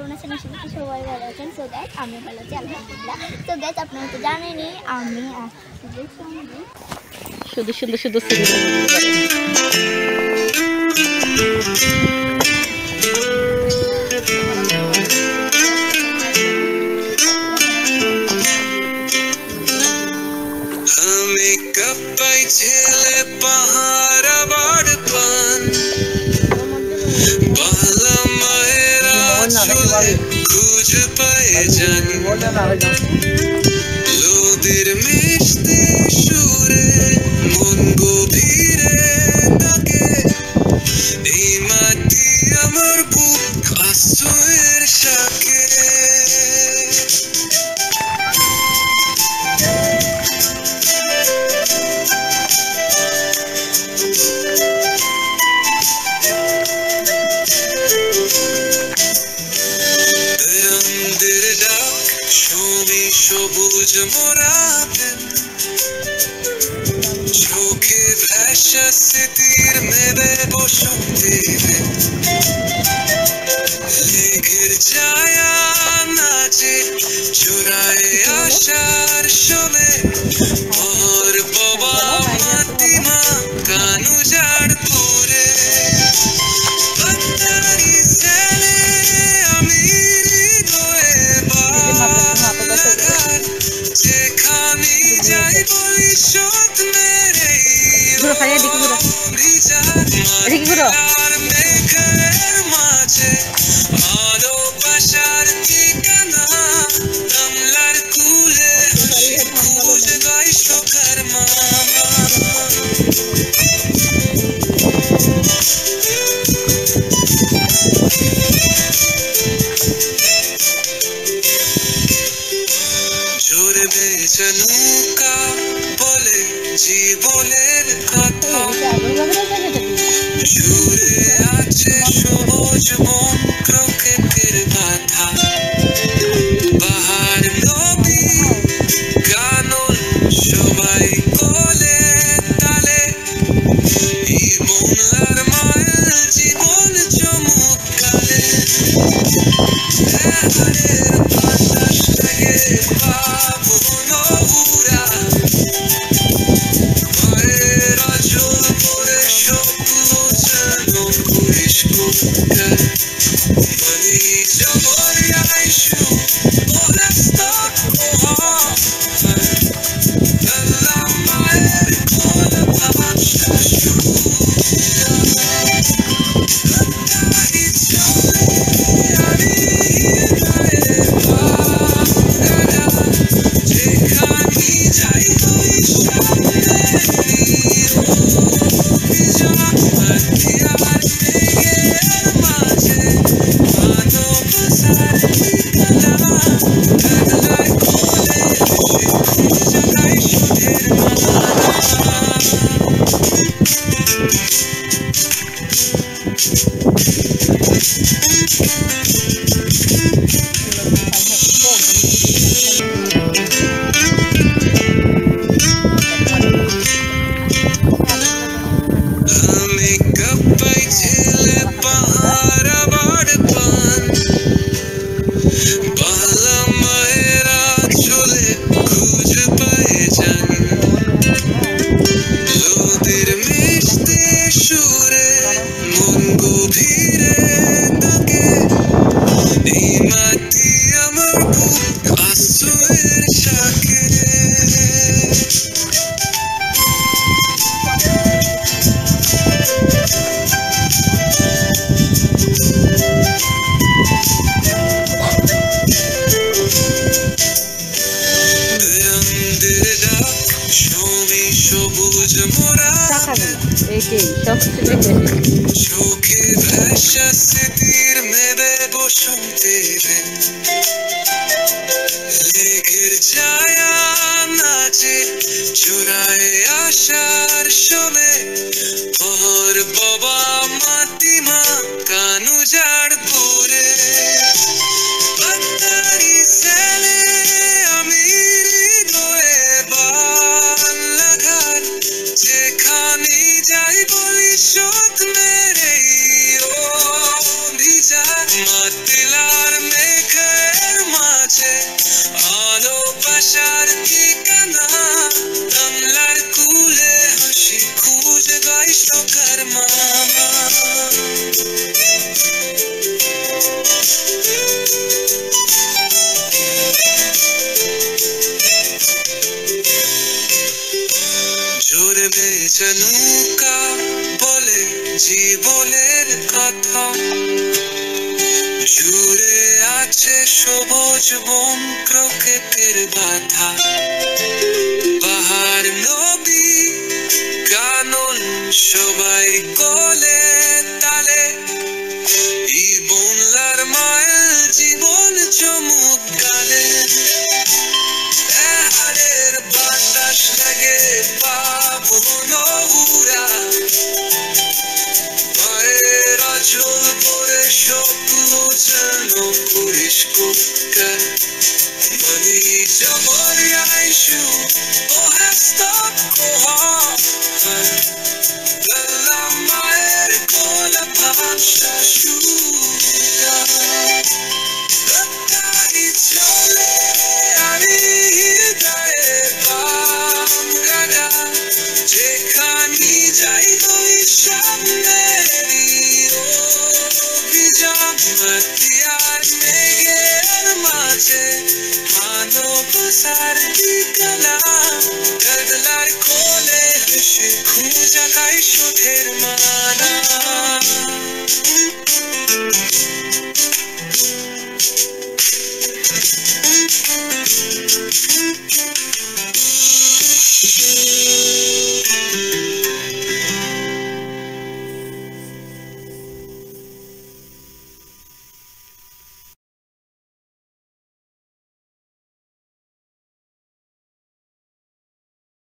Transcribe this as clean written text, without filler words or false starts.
কেমন আছেন? আশা করি সবাই ভালো আছেন। সো গাইস আমি ভালো আছি আলহামদুলিল্লাহ। সো গাইস আপনারা তো জানেনই আমি আসলে শুধু সুন্দর শুধু ছেলে পাহাড় বাড়পান পালা মায়েরা খুঁজ পায়ে জানি লোদের মিশতে সুরে মন গভীরে তাকে এই মাটি আমার বুক আশ্রয়ের শাকে সবুজ মোরাতেন চোখে ভাষা স্মৃতির মেলে বসন্তে লেঘের ছায়া নাচে চোরায় আশার শোলে ওর বাবা মাতিমা কানু ঝাড় পুরে পত্তারি ছেলে আমি হৃদয়ে যেখানে যাই বলি শোধ মেরে আর মেঘের মাঝে আলো বাসার ঠিকানা কমলার কুলে খুঁজ গাই শোকার মামা নৌকা বলে জীবনের কথা জুড়ে আছে সবুজ বন প্রকৃতির কথা পাহাড় নদী কানন সবাই কোলে তালে এই বনলার মায়ের জীবন চমৎকারে হারের বাতাস লাগে পাবো নবুরা পায়ের আঁচল পরে স্বপ্ন যেন পরিষ্কার বলি জবর আইসু ওরাস্তার আল্লাহ মায়ের কোল ভাষা চোখে ভাষা স্মৃতির মেলে বসন্তে লেঘের ছায়া নাচে চোরায় আশার শোলে ওর বাবা মাতিমা কানু ঝাড় পুরে পত্তারি ছেলে আমি হৃদয়ে বাল্লাঘাট যেখানে যাই বলি শোধ মেরে ও ভিজা মাতিলার বন ক্রোকেটের বাধা পাহাড় নদী কানন সবাই কোলে তালে এই বনলার মায়ের জীবন চমক গালে পাহাড়ের বাতাস লাগে পাবন উড়া মায়ের আঁচল পরে স্বপ্ন যেন করিস কুৎকার Money somebody I shoot or have stopped La maer cola pasha shuya Latari chole ari hirdaye bangada Jekhani jai doi shamneri o bijam matiyar meger maje Hano pasar dikala Gaglar kole Hushe khuja kai shother ma